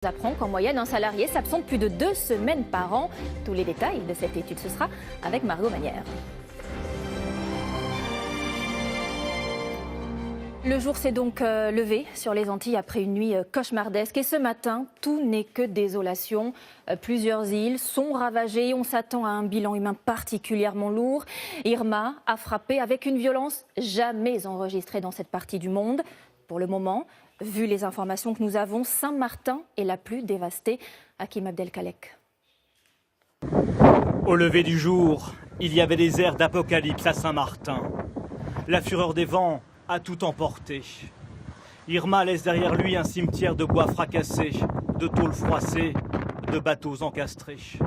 On apprend qu'en moyenne, un salarié s'absente plus de 2 semaines par an. Tous les détails de cette étude, ce sera avec Margot Manière. Le jour s'est donc levé sur les Antilles après une nuit cauchemardesque. Et ce matin, tout n'est que désolation. Plusieurs îles sont ravagées. On s'attend à un bilan humain particulièrement lourd. Irma a frappé avec une violence jamais enregistrée dans cette partie du monde. Pour le moment, vu les informations que nous avons, Saint-Martin est la plus dévastée. Hakim Abdelkalek. Au lever du jour, il y avait des airs d'apocalypse à Saint-Martin. La fureur des vents a tout emporté. Irma laisse derrière lui un cimetière de bois fracassés, de tôles froissées, de bateaux encastrés.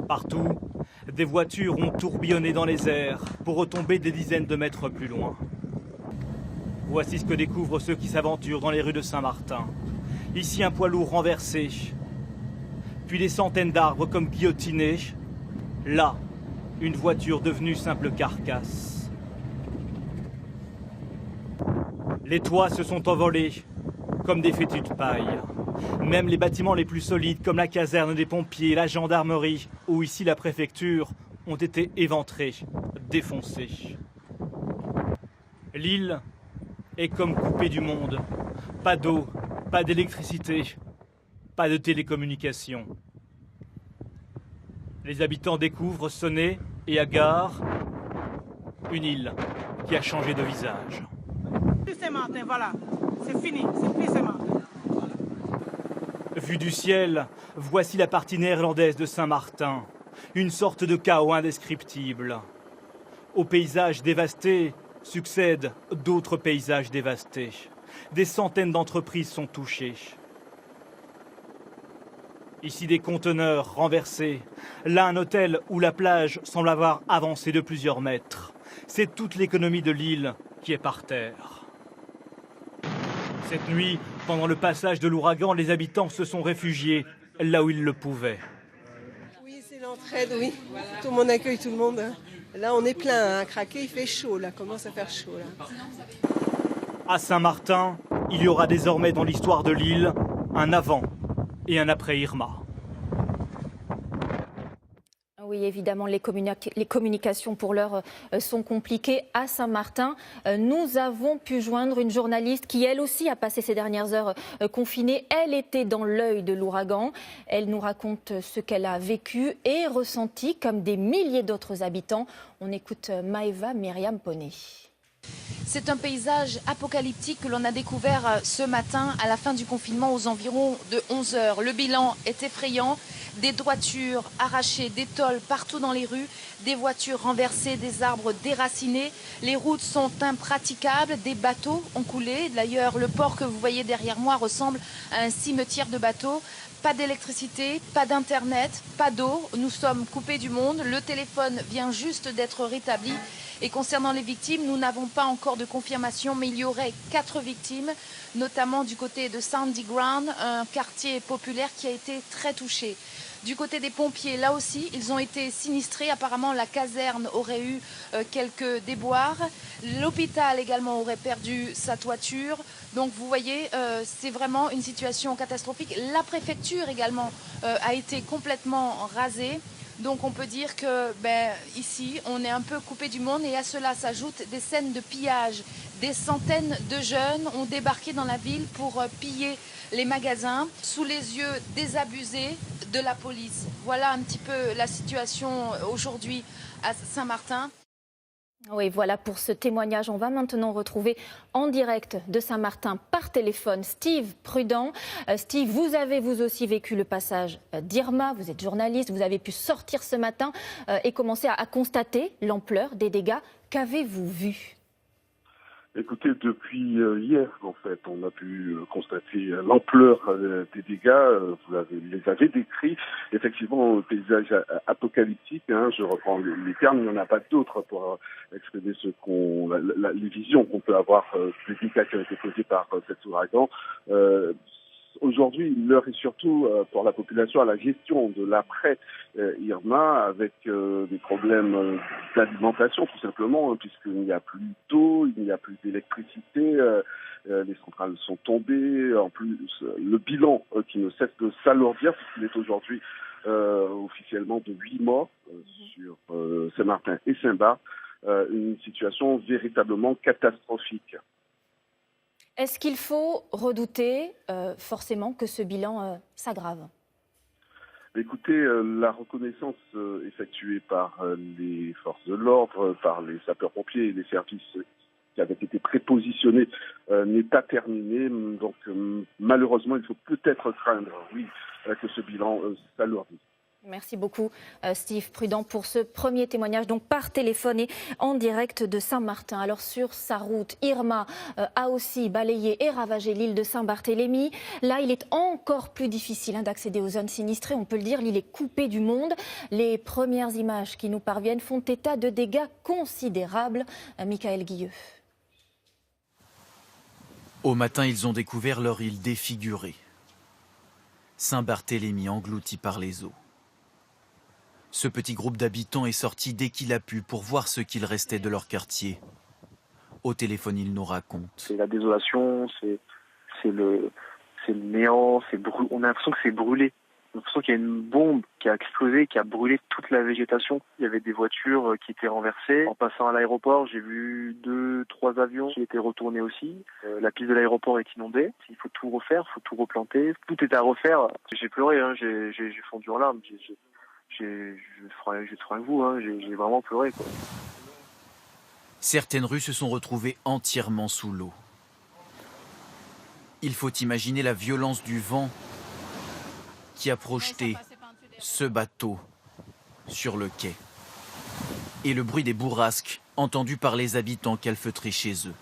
Partout, des voitures ont tourbillonné dans les airs pour retomber des dizaines de mètres plus loin. Voici ce que découvrent ceux qui s'aventurent dans les rues de Saint-Martin. Ici, un poids lourd renversé, puis des centaines d'arbres comme guillotinés. Là, une voiture devenue simple carcasse. Les toits se sont envolés comme des fétus de paille. Même les bâtiments les plus solides, comme la caserne des pompiers, la gendarmerie ou ici la préfecture, ont été éventrés, défoncés. L'île est comme coupée du monde. Pas d'eau, pas d'électricité, pas de télécommunications. Les habitants découvrent sonner et à gare une île qui a changé de visage. Saint-Martin, voilà, c'est fini, c'est plus Saint-Martin. Vue du ciel, voici la partie néerlandaise de Saint-Martin, une sorte de chaos indescriptible. Aux paysages dévastés succèdent d'autres paysages dévastés. Des centaines d'entreprises sont touchées. Ici des conteneurs renversés, là un hôtel où la plage semble avoir avancé de plusieurs mètres. C'est toute l'économie de l'île qui est par terre. Cette nuit, pendant le passage de l'ouragan, les habitants se sont réfugiés là où ils le pouvaient. Oui, c'est l'entraide, oui. Tout le monde accueille tout le monde. Là, on est plein à craquer, il fait chaud, là, commence à faire chaud, là. À Saint-Martin, il y aura désormais dans l'histoire de l'île un avant et un après Irma. Oui, évidemment, les communications pour l'heure sont compliquées à Saint-Martin. Nous avons pu joindre une journaliste qui, elle aussi, a passé ces dernières heures confinée. Elle était dans l'œil de l'ouragan. Elle nous raconte ce qu'elle a vécu et ressenti comme des milliers d'autres habitants. On écoute Maëva Myriam Poney. C'est un paysage apocalyptique que l'on a découvert ce matin à la fin du confinement aux environs de 11 heures. Le bilan est effrayant. Des toitures arrachées, des tôles partout dans les rues, des voitures renversées, des arbres déracinés. Les routes sont impraticables, des bateaux ont coulé. D'ailleurs, le port que vous voyez derrière moi ressemble à un cimetière de bateaux. Pas d'électricité, pas d'internet, pas d'eau. Nous sommes coupés du monde. Le téléphone vient juste d'être rétabli. Et concernant les victimes, nous n'avons pas encore de confirmation, mais il y aurait 4 victimes, notamment du côté de Sandy Ground, un quartier populaire qui a été très touché. Du côté des pompiers, là aussi, ils ont été sinistrés. Apparemment, la caserne aurait eu quelques déboires. L'hôpital également aurait perdu sa toiture. Donc, vous voyez, c'est vraiment une situation catastrophique. La préfecture également a été complètement rasée. Donc, on peut dire que ici, on est un peu coupé du monde. Et à cela s'ajoutent des scènes de pillage. Des centaines de jeunes ont débarqué dans la ville pour piller les magasins sous les yeux désabusés de la police. Voilà un petit peu la situation aujourd'hui à Saint-Martin. Oui, voilà pour ce témoignage. On va maintenant retrouver en direct de Saint-Martin par téléphone Steve Prudent. Steve, vous avez vous aussi vécu le passage d'Irma. Vous êtes journaliste, vous avez pu sortir ce matin et commencer à constater l'ampleur des dégâts. Qu'avez-vous vu ? Écoutez, depuis hier, en fait, on a pu constater l'ampleur des dégâts. Vous les avez décrits. Effectivement, un paysage apocalyptique. Je reprends les termes. Il n'y en a pas d'autres pour exprimer les visions qu'on peut avoir des dégâts qui ont été causés par cet ouragan. Aujourd'hui, l'heure est surtout pour la population à la gestion de l'après Irma, avec des problèmes d'alimentation tout simplement, hein, puisqu'il n'y a plus d'eau, il n'y a plus d'électricité, les centrales sont tombées. En plus, le bilan qui ne cesse de s'alourdir, puisqu'il est aujourd'hui officiellement de 8 morts sur Saint-Martin et Saint-Barth, une situation véritablement catastrophique. Est-ce qu'il faut redouter forcément que ce bilan s'aggrave ? Écoutez, la reconnaissance effectuée par les forces de l'ordre, par les sapeurs-pompiers et les services qui avaient été prépositionnés n'est pas terminée. Donc malheureusement, il faut peut-être craindre, oui, que ce bilan s'alourdisse. Merci beaucoup Steve Prudent pour ce premier témoignage donc par téléphone et en direct de Saint-Martin. Alors sur sa route, Irma a aussi balayé et ravagé l'île de Saint-Barthélemy. Là, il est encore plus difficile d'accéder aux zones sinistrées. On peut le dire, l'île est coupée du monde. Les premières images qui nous parviennent font état de dégâts considérables. Michael Guilleux. Au matin, ils ont découvert leur île défigurée. Saint-Barthélemy englouti par les eaux. Ce petit groupe d'habitants est sorti dès qu'il a pu pour voir ce qu'il restait de leur quartier. Au téléphone, il nous raconte. C'est la désolation, c'est le néant, on a l'impression que c'est brûlé. On a l'impression qu'il y a une bombe qui a explosé, qui a brûlé toute la végétation. Il y avait des voitures qui étaient renversées. En passant à l'aéroport, j'ai vu 2-3 avions qui étaient retournés aussi. La piste de l'aéroport est inondée. Il faut tout refaire, il faut tout replanter. Tout est à refaire. J'ai pleuré, j'ai fondu en larmes. Je ferai avec vous, j'ai vraiment pleuré, quoi. Certaines rues se sont retrouvées entièrement sous l'eau. Il faut imaginer la violence du vent qui a projeté ce bateau sur le quai. Et le bruit des bourrasques entendu par les habitants calfeutrés chez eux.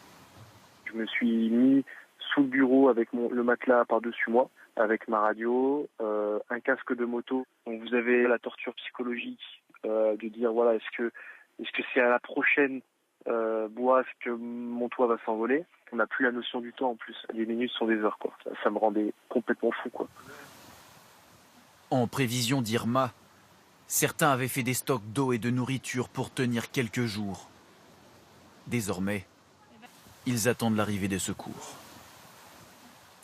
Je me suis mis sous le bureau avec le matelas par-dessus moi, avec ma radio, un casque de moto. Donc vous avez la torture psychologique de dire voilà, est-ce que c'est à la prochaine bourrasque que mon toit va s'envoler. On n'a plus la notion du temps en plus. Les minutes sont des heures, quoi. Ça me rendait complètement fou, quoi. En prévision d'Irma, certains avaient fait des stocks d'eau et de nourriture pour tenir quelques jours. Désormais, ils attendent l'arrivée des secours.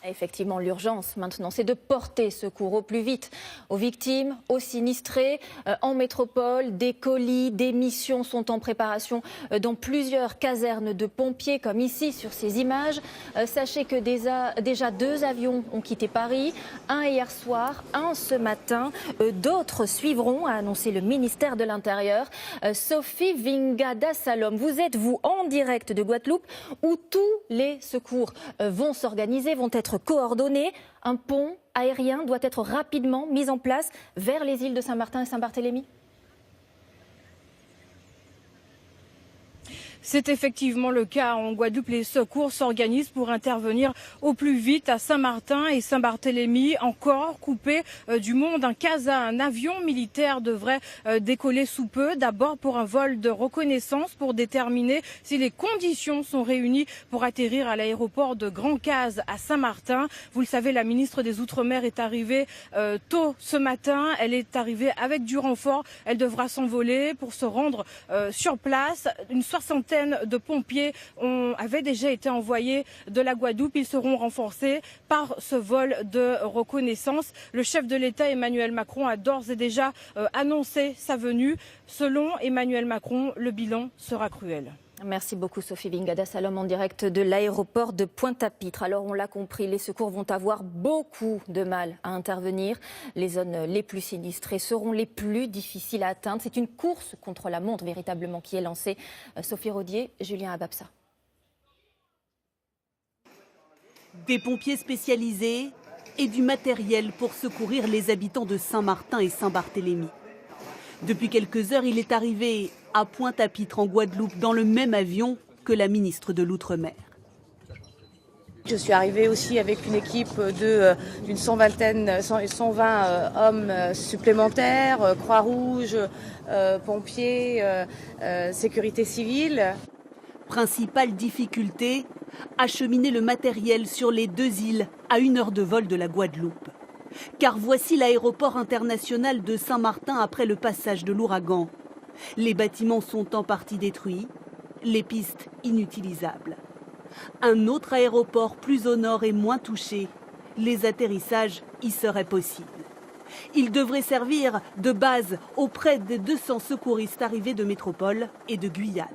Effectivement, l'urgence maintenant, c'est de porter secours au plus vite aux victimes, aux sinistrés. En métropole, des colis, des missions sont en préparation dans plusieurs casernes de pompiers, comme ici sur ces images. Sachez que déjà 2 avions ont quitté Paris, un hier soir, un ce matin. D'autres suivront, a annoncé le ministère de l'Intérieur. Sophie Vingada Salom, vous êtes, vous, en direct de Guadeloupe, où tous les secours vont s'organiser, vont être coordonnés. Un pont aérien doit être rapidement mis en place vers les îles de Saint-Martin et Saint-Barthélemy. C'est effectivement le cas en Guadeloupe. Les secours s'organisent pour intervenir au plus vite à Saint-Martin et Saint-Barthélemy, encore coupés du monde. Un CASA, un avion militaire, devrait décoller sous peu. D'abord pour un vol de reconnaissance pour déterminer si les conditions sont réunies pour atterrir à l'aéroport de Grand-Case à Saint-Martin. Vous le savez, la ministre des Outre-mer est arrivée tôt ce matin. Elle est arrivée avec du renfort. Elle devra s'envoler pour se rendre sur place. Une soixantaine de pompiers avaient déjà été envoyés de la Guadeloupe. Ils seront renforcés par ce vol de reconnaissance. Le chef de l'État, Emmanuel Macron, a d'ores et déjà annoncé sa venue. Selon Emmanuel Macron, le bilan sera cruel. Merci beaucoup Sophie Vingada Salom en direct de l'aéroport de Pointe-à-Pitre. Alors on l'a compris, les secours vont avoir beaucoup de mal à intervenir. Les zones les plus sinistrées seront les plus difficiles à atteindre. C'est une course contre la montre véritablement qui est lancée. Sophie Rodier, Julien Ababsa. Des pompiers spécialisés et du matériel pour secourir les habitants de Saint-Martin et Saint-Barthélemy. Depuis quelques heures, il est arrivé à Pointe-à-Pitre en Guadeloupe dans le même avion que la ministre de l'Outre-mer. Je suis arrivée aussi avec une équipe d'une 120 hommes supplémentaires, Croix-Rouge, pompiers, sécurité civile. Principale difficulté, acheminer le matériel sur les 2 îles à 1 heure de vol de la Guadeloupe. Car voici l'aéroport international de Saint-Martin après le passage de l'ouragan. Les bâtiments sont en partie détruits, les pistes inutilisables. Un autre aéroport plus au nord est moins touché. Les atterrissages y seraient possibles. Il devrait servir de base auprès des 200 secouristes arrivés de métropole et de Guyane.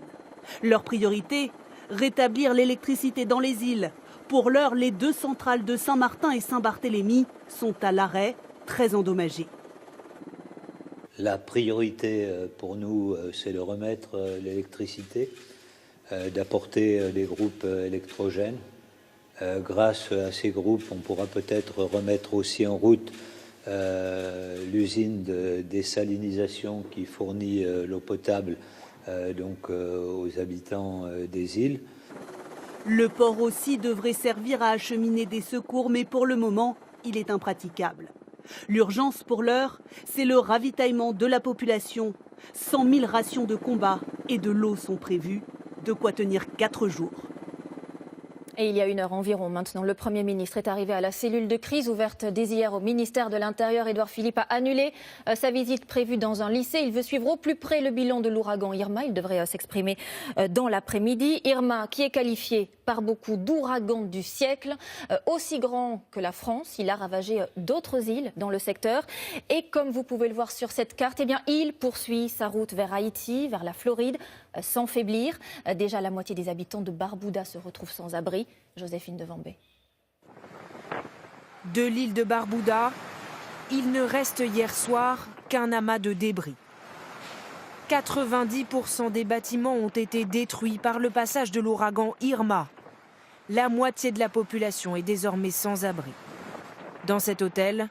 Leur priorité, rétablir l'électricité dans les îles. Pour l'heure, les 2 centrales de Saint-Martin et Saint-Barthélemy sont à l'arrêt, très endommagées. La priorité pour nous, c'est de remettre l'électricité, d'apporter des groupes électrogènes. Grâce à ces groupes, on pourra peut-être remettre aussi en route l'usine de désalinisation qui fournit l'eau potable aux habitants des îles. Le port aussi devrait servir à acheminer des secours, mais pour le moment, il est impraticable. L'urgence pour l'heure, c'est le ravitaillement de la population. 100 000 rations de combat et de l'eau sont prévues, de quoi tenir 4 jours. Et il y a 1 heure environ maintenant, le Premier ministre est arrivé à la cellule de crise ouverte dès hier au ministère de l'Intérieur. Édouard Philippe a annulé sa visite prévue dans un lycée. Il veut suivre au plus près le bilan de l'ouragan Irma. Il devrait s'exprimer dans l'après-midi. Irma, qui est qualifié par beaucoup d'ouragan du siècle, aussi grand que la France. Il a ravagé d'autres îles dans le secteur. Et comme vous pouvez le voir sur cette carte, eh bien, il poursuit sa route vers Haïti, vers la Floride, sans faiblir. Déjà, la moitié des habitants de Barbuda se retrouvent sans abri. Joséphine Devambé. De l'île de Barbuda, il ne reste hier soir qu'un amas de débris. 90% des bâtiments ont été détruits par le passage de l'ouragan Irma. La moitié de la population est désormais sans abri. Dans cet hôtel,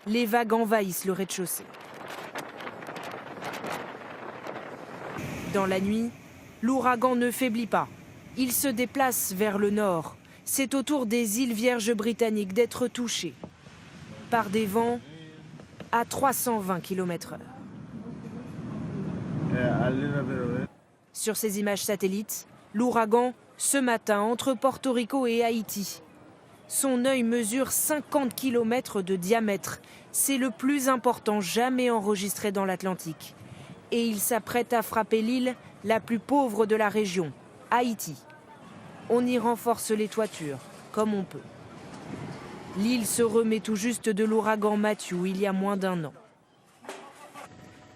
les vagues envahissent le rez-de-chaussée. Dans la nuit, l'ouragan ne faiblit pas. Il se déplace vers le nord. C'est au tour des îles Vierges britanniques d'être touchées par des vents à 320 km/h. Sur ces images satellites, l'ouragan, ce matin, entre Porto Rico et Haïti. Son œil mesure 50 km de diamètre. C'est le plus important jamais enregistré dans l'Atlantique. Et il s'apprête à frapper l'île la plus pauvre de la région, Haïti. On y renforce les toitures, comme on peut. L'île se remet tout juste de l'ouragan Matthew il y a moins d'1 an.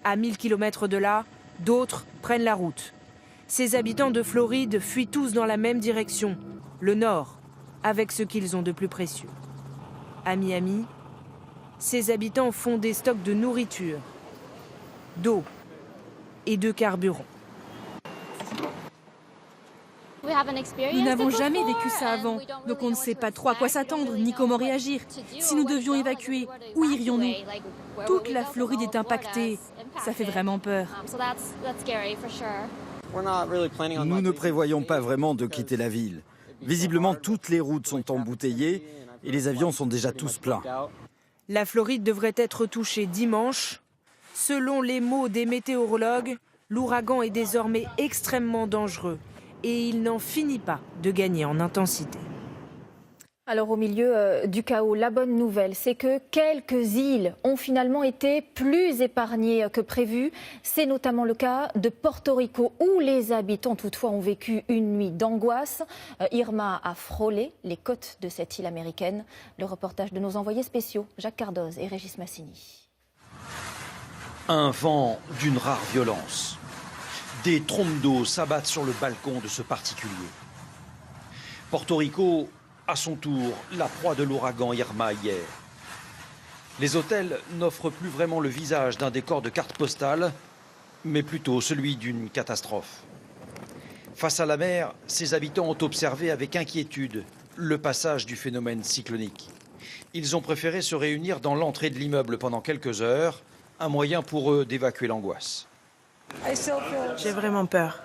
À 1000 km de là, d'autres prennent la route. Ces habitants de Floride fuient tous dans la même direction, le nord, avec ce qu'ils ont de plus précieux. À Miami, ces habitants font des stocks de nourriture, d'eau et de carburant. Nous n'avons jamais vécu ça avant, donc on ne sait pas trop à quoi s'attendre ni comment réagir. Si nous devions évacuer, où irions-nous? Toute la Floride est impactée. Ça fait vraiment peur. Nous ne prévoyons pas vraiment de quitter la ville. Visiblement, toutes les routes sont embouteillées et les avions sont déjà tous pleins. La Floride devrait être touchée dimanche. Selon les mots des météorologues, l'ouragan est désormais extrêmement dangereux. Et il n'en finit pas de gagner en intensité. Alors au milieu du chaos, la bonne nouvelle, c'est que quelques îles ont finalement été plus épargnées que prévu. C'est notamment le cas de Porto Rico, où les habitants toutefois ont vécu une nuit d'angoisse. Irma a frôlé les côtes de cette île américaine. Le reportage de nos envoyés spéciaux, Jacques Cardoz et Régis Massini. Un vent d'une rare violence. Des trompes d'eau s'abattent sur le balcon de ce particulier. Porto Rico, à son tour, la proie de l'ouragan Irma hier. Les hôtels n'offrent plus vraiment le visage d'un décor de carte postale, mais plutôt celui d'une catastrophe. Face à la mer, ses habitants ont observé avec inquiétude le passage du phénomène cyclonique. Ils ont préféré se réunir dans l'entrée de l'immeuble pendant quelques heures, un moyen pour eux d'évacuer l'angoisse. J'ai vraiment peur.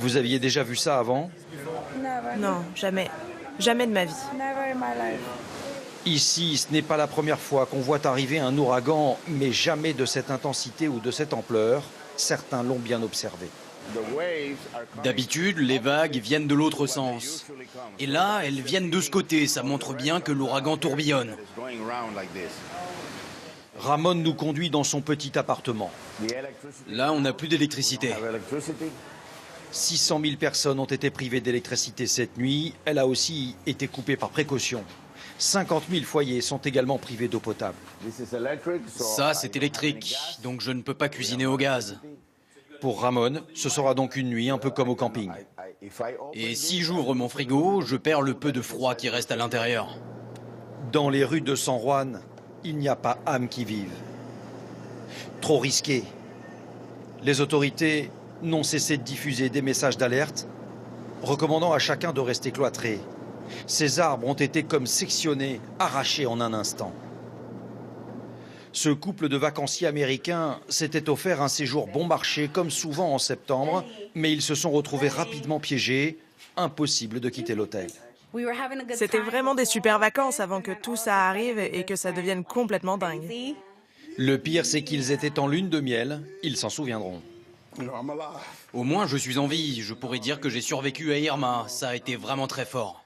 Vous aviez déjà vu ça avant? Non, jamais. Jamais de ma vie. Ici, ce n'est pas la première fois qu'on voit arriver un ouragan, mais jamais de cette intensité ou de cette ampleur. Certains l'ont bien observé. D'habitude, les vagues viennent de l'autre sens. Et là, elles viennent de ce côté. Ça montre bien que l'ouragan tourbillonne. Ramon nous conduit dans son petit appartement. Là, on n'a plus d'électricité. 600 000 personnes ont été privées d'électricité cette nuit. Elle a aussi été coupée par précaution. 50 000 foyers sont également privés d'eau potable. Ça, c'est électrique, donc je ne peux pas cuisiner au gaz. Pour Ramon, ce sera donc une nuit un peu comme au camping. Et si j'ouvre mon frigo, je perds le peu de froid qui reste à l'intérieur. Dans les rues de San Juan, il n'y a pas âme qui vive. Trop risqué. Les autorités n'ont cessé de diffuser des messages d'alerte, recommandant à chacun de rester cloîtré. Ces arbres ont été comme sectionnés, arrachés en un instant. Ce couple de vacanciers américains s'était offert un séjour bon marché, comme souvent en septembre, mais ils se sont retrouvés rapidement piégés. Impossible de quitter l'hôtel. C'était vraiment des super vacances avant que tout ça arrive et que ça devienne complètement dingue. Le pire, c'est qu'ils étaient en lune de miel. Ils s'en souviendront. Au moins, je suis en vie. Je pourrais dire que j'ai survécu à Irma. Ça a été vraiment très fort.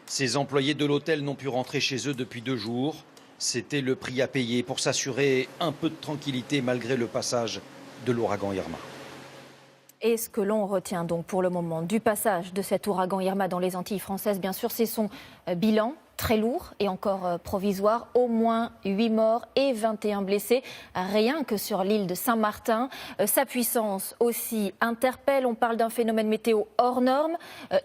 Ces employés de l'hôtel n'ont pu rentrer chez eux depuis 2 jours. C'était le prix à payer pour s'assurer un peu de tranquillité malgré le passage de l'ouragan Irma. Et ce que l'on retient donc pour le moment du passage de cet ouragan Irma dans les Antilles françaises, bien sûr, c'est son bilan très lourd et encore provisoire. Au moins 8 morts et 21 blessés, rien que sur l'île de Saint-Martin. Sa puissance aussi interpelle. On parle d'un phénomène météo hors norme,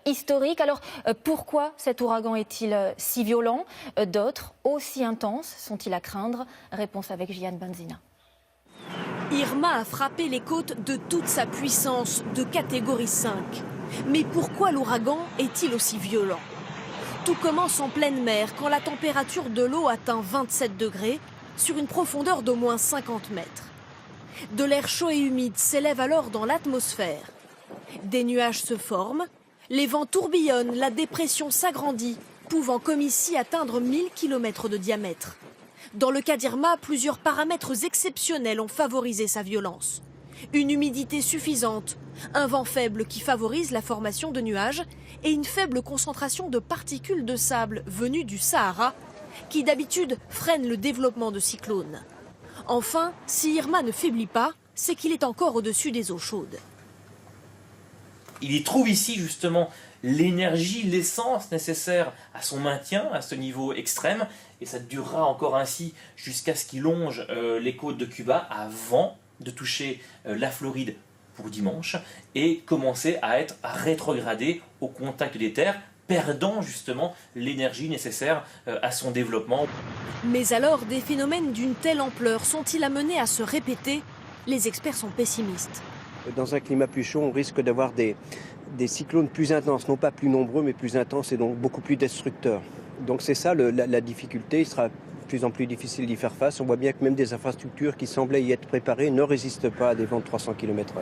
historique. Alors pourquoi cet ouragan est-il si violent? D'autres, aussi intenses, sont-ils à craindre? Réponse avec Jeanne Benzina. Irma a frappé les côtes de toute sa puissance, de catégorie 5. Mais pourquoi l'ouragan est-il aussi violent? Tout commence en pleine mer, quand la température de l'eau atteint 27 degrés, sur une profondeur d'au moins 50 mètres. De l'air chaud et humide s'élève alors dans l'atmosphère. Des nuages se forment, les vents tourbillonnent, la dépression s'agrandit, pouvant comme ici atteindre 1000 km de diamètre. Dans le cas d'Irma, plusieurs paramètres exceptionnels ont favorisé sa violence. Une humidité suffisante, un vent faible qui favorise la formation de nuages et une faible concentration de particules de sable venues du Sahara qui d'habitude freinent le développement de cyclones. Enfin, si Irma ne faiblit pas, c'est qu'il est encore au-dessus des eaux chaudes. Il y trouve ici justement l'énergie, l'essence nécessaire à son maintien à ce niveau extrême, et ça durera encore ainsi jusqu'à ce qu'il longe les côtes de Cuba avant de toucher la Floride pour dimanche et commencer à être rétrogradé au contact des terres, perdant justement l'énergie nécessaire à son développement. Mais alors, des phénomènes d'une telle ampleur sont-ils amenés à se répéter? Les experts sont pessimistes. Dans un climat plus chaud, on risque d'avoir des cyclones plus intenses, non pas plus nombreux, mais plus intenses et donc beaucoup plus destructeurs. Donc c'est ça la difficulté, il sera de plus en plus difficile d'y faire face. On voit bien que même des infrastructures qui semblaient y être préparées ne résistent pas à des vents de 300 km/h.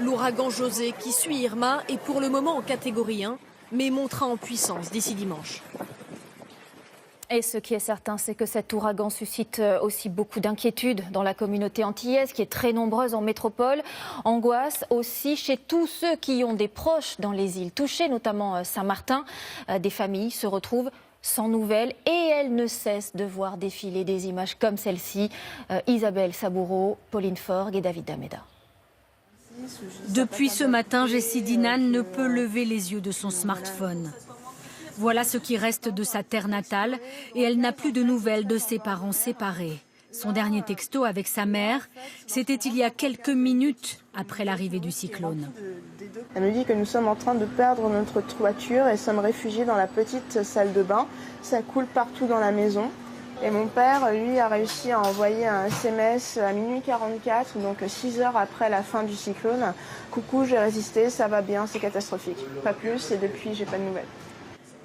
L'ouragan José, qui suit Irma, est pour le moment en catégorie 1, mais montera en puissance d'ici dimanche. Et ce qui est certain, c'est que cet ouragan suscite aussi beaucoup d'inquiétudes dans la communauté antillaise, qui est très nombreuse en métropole. Angoisse aussi chez tous ceux qui ont des proches dans les îles touchées, notamment Saint-Martin. Des familles se retrouvent sans nouvelles et elles ne cessent de voir défiler des images comme celle-ci. Isabelle Saboureau, Pauline Forgue et David Dameda. Depuis ce matin, Jessie Dinan ne peut lever les yeux de son smartphone. Voilà ce qui reste de sa terre natale et elle n'a plus de nouvelles de ses parents séparés. Son dernier texto avec sa mère, c'était il y a quelques minutes après l'arrivée du cyclone. Elle me dit que nous sommes en train de perdre notre toiture et sommes réfugiés dans la petite salle de bain. Ça coule partout dans la maison. Et mon père, lui, a réussi à envoyer un SMS à minuit 44, donc 6 heures après la fin du cyclone. Coucou, j'ai résisté, ça va bien, c'est catastrophique. Pas plus, et depuis, j'ai pas de nouvelles.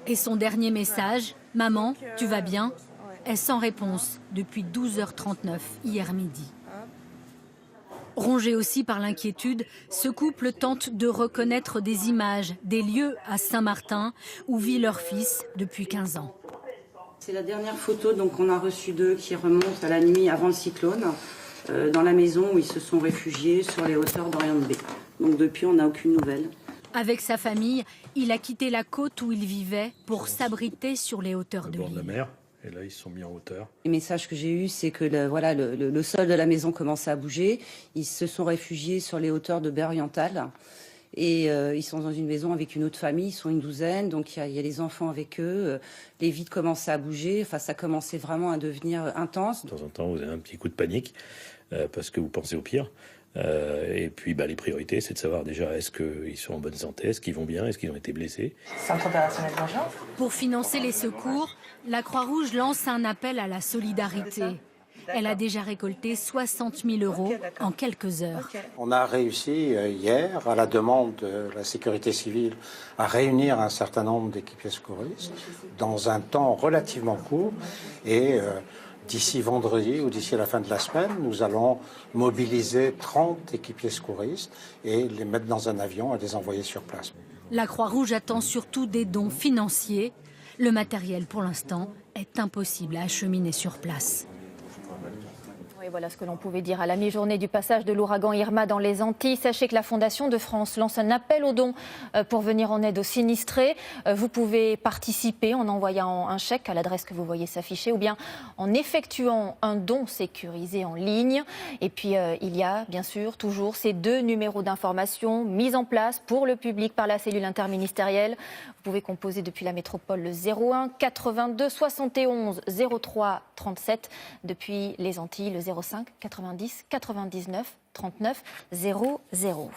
Et son dernier message, « Maman, tu vas bien ?» est sans réponse depuis 12h39 hier midi. Rongé aussi par l'inquiétude, ce couple tente de reconnaître des images, des lieux à Saint-Martin où vit leur fils depuis 15 ans. C'est la dernière photo qu'on a reçue d'eux qui remonte à la nuit avant le cyclone. dans la maison où ils se sont réfugiés sur les hauteurs d'Oriente Baie. Donc depuis, on n'a aucune nouvelle. Avec sa famille, il a quitté la côte où il vivait pour s'abriter sur les hauteurs de l'île. Et là, ils se sont mis en hauteur. Le message que j'ai eu, c'est que le sol de la maison commençait à bouger. Ils se sont réfugiés sur les hauteurs de baie orientale. Et ils sont dans une maison avec une autre famille, ils sont une douzaine, donc il y a les enfants avec eux. Les vides commençaient à bouger, enfin ça commençait vraiment à devenir intense. De temps en temps, vous avez un petit coup de panique parce que vous pensez au pire. Et puis les priorités, c'est de savoir déjà est-ce qu'ils sont en bonne santé, est-ce qu'ils vont bien, est-ce qu'ils ont été blessés. Centre opérationnel d'urgence. Pour financer les secours, la Croix-Rouge lance un appel à la solidarité. Elle a déjà récolté 60 000 € en quelques heures. On a réussi hier, à la demande de la sécurité civile, à réunir un certain nombre d'équipiers secouristes dans un temps relativement court. Et d'ici vendredi ou d'ici la fin de la semaine, nous allons mobiliser 30 équipiers secouristes et les mettre dans un avion et les envoyer sur place. La Croix-Rouge attend surtout des dons financiers. Le matériel, pour l'instant, est impossible à acheminer sur place. Et voilà ce que l'on pouvait dire à la mi-journée du passage de l'ouragan Irma dans les Antilles. Sachez que la Fondation de France lance un appel aux dons pour venir en aide aux sinistrés. Vous pouvez participer en envoyant un chèque à l'adresse que vous voyez s'afficher ou bien en effectuant un don sécurisé en ligne. Et puis il y a bien sûr toujours ces 2 numéros d'information mis en place pour le public par la cellule interministérielle. Vous pouvez composer depuis la métropole le 01 82 71 03 37. Depuis les Antilles, le 05 90 99 39 00.